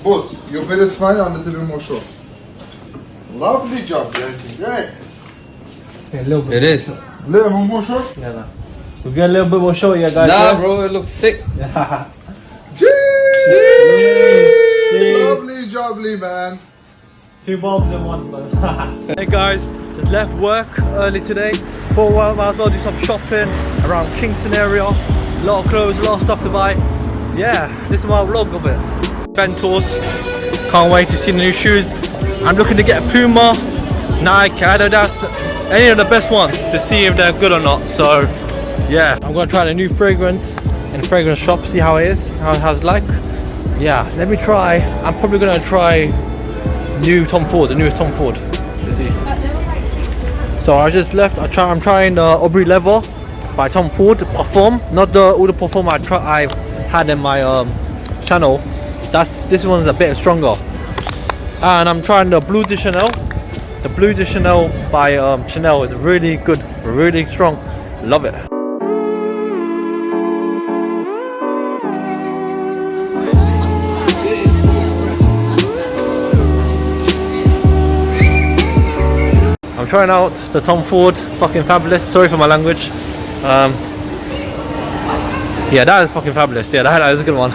Boss, you're very smile and a little bit more short. Lovely job, I think. Hey. A little bit. It is. A little bit more short? Yeah, nah. We'll get a little bit more short, yeah, guys. Nah, yeah? bro, it looks sick. Lovely jubbly, man. 2 bombs in one, bro. Hey guys, just left work early today. Thought well, might as well do some shopping around Kingston area. A lot of clothes, a lot of stuff to buy. Yeah, this is my vlog of it. Bentalls. Can't wait to see the new shoes. I'm looking to get a Puma, Nike, Adidas, any of the best ones to see if they're good or not. So yeah, I'm gonna try the new fragrance in the fragrance shop, see how it is, how it's like. Yeah, let me try. I'm probably gonna try new Tom Ford, the newest Tom Ford. To see. So I just left. I'm trying the Ombre leather by Tom Ford Parfum, not the all the Parfum I've had in my channel. This one's a bit stronger. And I'm trying the Blue de Chanel. The Blue de Chanel by Chanel is really good, really strong. Love it. I'm trying out the Tom Ford fucking fabulous. Sorry for my language. Yeah, that is fucking fabulous. Yeah, that is a good one.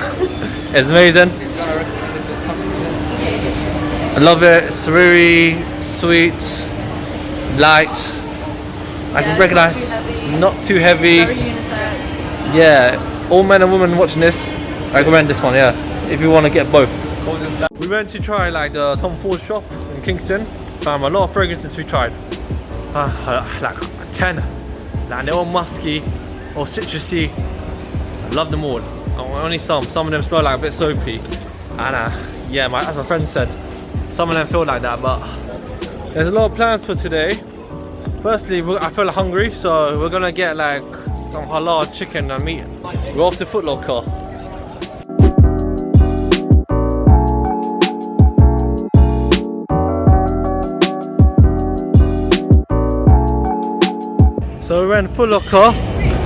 It's amazing. I love it. It's very sweet, light. I can recognize. Not too heavy. Very unisex. Yeah, all men and women watching this, I recommend this one. Yeah, if you want to get both. We went to try like the Tom Ford shop in Kingston. Found a lot of fragrances we tried. Like 10. Like they're all musky or citrusy. I love them all. Only some of them smell like a bit soapy. And yeah, as my friend said, some of them feel like that. But there's a lot of plans for today. Firstly, I feel hungry, so we're gonna get like some halal chicken and meat. We're off to Footlocker. So we went Footlocker,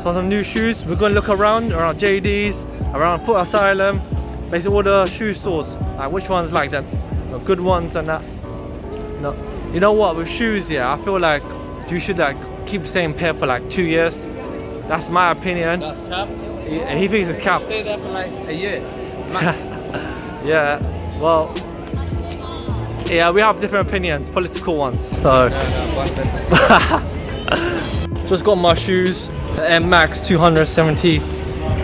saw some new shoes. We're gonna look around JD's, around Foot Asylum, basically all the shoe stores. Like which ones like them, the good ones and that. No, you know what? With shoes, yeah, I feel like you should like keep the same pair for like 2 years. That's my opinion. That's cap. He thinks it's cap. Stay there for like a year. Max. Yeah. Well. Yeah, we have different opinions, political ones. So. Just got my shoes, the Airmaxes 270.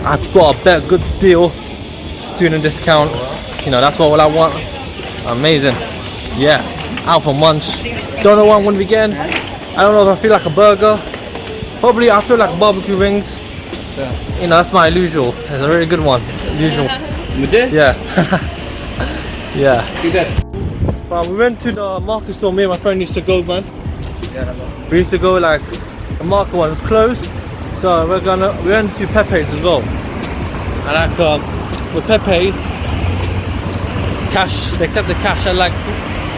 I've got a better good deal, student discount. You know, that's what I want. Amazing. Yeah, out for lunch. Don't know what I'm gonna be getting. I don't know if I feel like a burger. Probably I feel like barbecue wings. You know, that's my usual. It's a really good one. Usual. Yeah. Yeah. But we went to the market store. Me and my friend used to go, man. We used to go like. The market one was closed, so we went to Pepe's as well. And like with Pepe's, cash, they accept the cash. And like,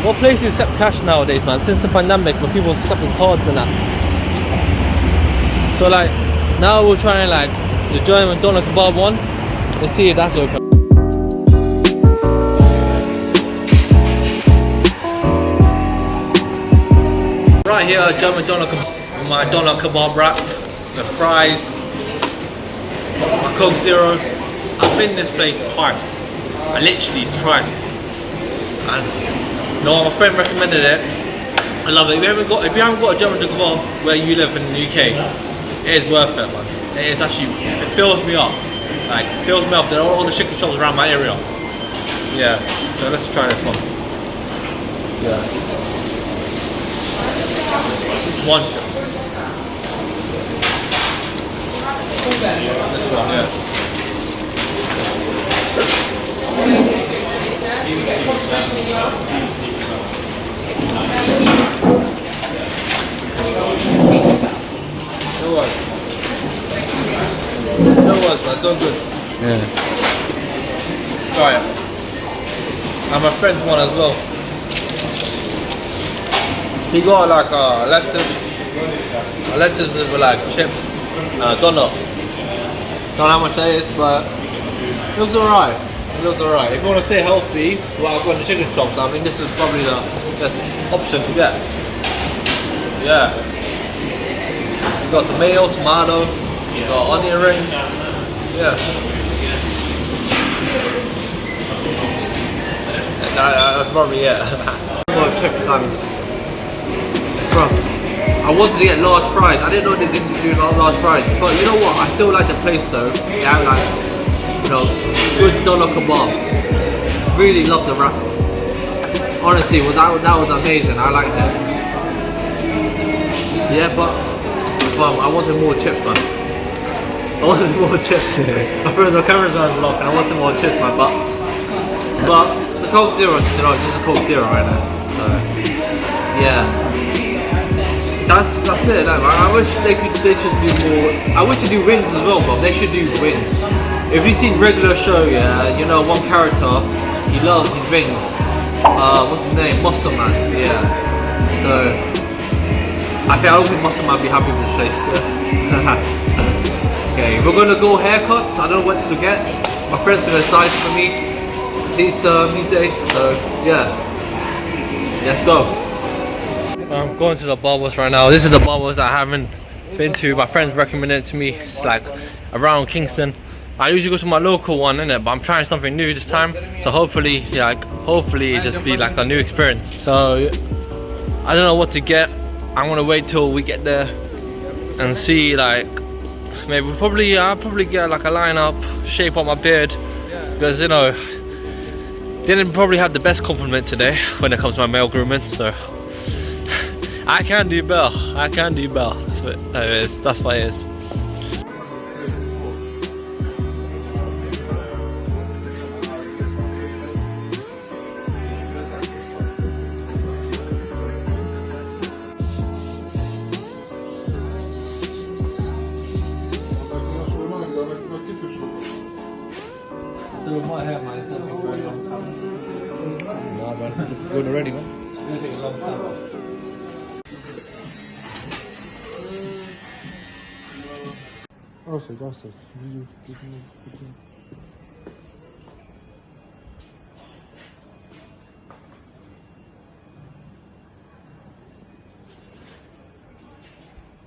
what places accept cash nowadays, man? Since the pandemic, when people accepting cards and that. So like, now we're trying like the German doner kebab one. Let's see if that's open. Right here, German doner kebab. My doner kebab wrap, the fries, my Coke Zero. I've been in this place twice. I literally twice. And you know, my friend recommended it. I love it. If you haven't got a German kebab where you live in the UK, it is worth it, man. It is actually, it fills me up. Like, it fills me up. There are all the chicken shops around my area. Yeah. So let's try this one. Yeah. One. This one, yeah. No words, but so good. Yeah. Try it. And my friend's one as well. He got like lettuce with like chips and a doner. Don't know how much that is, but it looks alright. It feels alright. If you want to stay healthy while going to chicken shops, I mean this is probably the best option to get. Yeah. You got tomato, you got onion rings. Yeah. That's probably it. More chips and bro, I wanted to get large fries. I didn't know they didn't do large fries, but you know what? I still like the place though. They have like, you know, good doner kebab. Really love the wrap. Honestly, that was amazing. I liked it. Yeah, but I wanted more chips, man. I wanted more chips. My friends, the cameras are locked, and I wanted more chips, man. But the Coke Zero, you know, it's just a Coke Zero right now. So yeah, that's it. Like, I wish they should do more. I wish they do wings as well, but they should do wings. If you've seen regular show, yeah, you know one character, he loves his wings. What's his name? Muscle Man. Yeah. So I don't think Muscle Man be happy with this place. Yeah. Okay, we're gonna go haircuts. I don't know what to get. My friend's gonna decide for me. He's day, so yeah, let's go. I'm going to the barbers right now. This is the barbers I haven't been to. My friends recommended it to me. It's like around Kingston. I usually go to my local one, innit? But I'm trying something new this time. So hopefully it just be like a new experience. So I don't know what to get. I'm gonna wait till we get there and see. Like maybe I'll probably get like a lineup, shape up my beard, because you know. Didn't probably have the best compliment today when it comes to my male grooming, so I can do better. I can do better. That's what it is. My hair, man, it's gonna take a very long time. Nah, man, it's good already, man. It's gonna take a long time. Outside.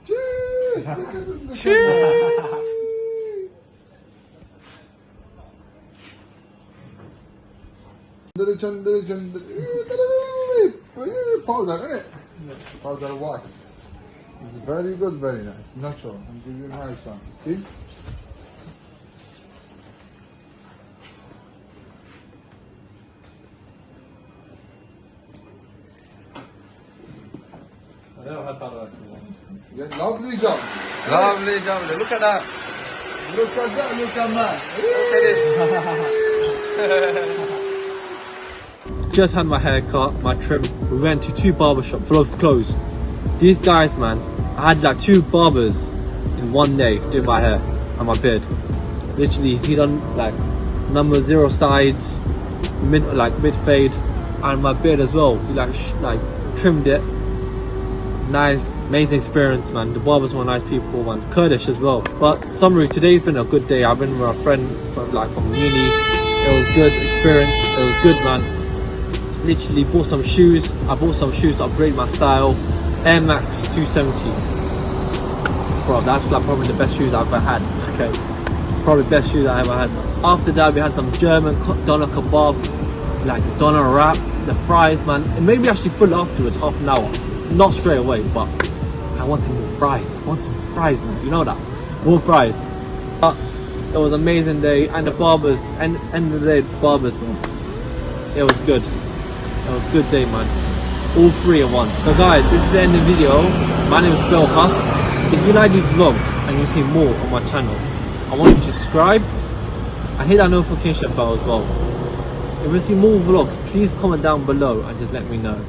Cheers! Look at this. Cheers! Powder, innit? Powder wax. It's very good, very nice. Natural. I'm giving you a nice one. See? Yes, lovely job. Lovely, lovely. Look at that. Look at that, look at man. Look at this. Just had my hair cut, my trim. We went to 2 barbershops, both closed. These guys, man, I had like 2 barbers in one day doing my hair and my beard. Literally, he done like number 0 sides, mid fade, and my beard as well. He like trimmed it. Nice, amazing experience, man. The barbers were nice people, man. Kurdish as well. But summary, today's been a good day. I've been with a friend from uni. It was good experience. It was good, man. Literally bought some shoes. I bought some shoes to upgrade my style. Airmax 270. Bro, that's like probably the best shoes I've ever had. Okay, probably the best shoes I ever had. After that, we had some German doner kebab, like the doner wrap, the fries, man. It made me actually full afterwards, half an hour. Not straight away, but I wanted more fries. I wanted more fries, man. You know that, more fries. But it was an amazing day, and the barbers, and end of the day, barbers, man. It was good. It was a good day, man. All 3 in one. So guys, this is the end of the video. My name is Bill Huss. If you like these vlogs and you see more on my channel, I want you to subscribe and hit that notification bell as well. If you see more vlogs, please comment down below and just let me know.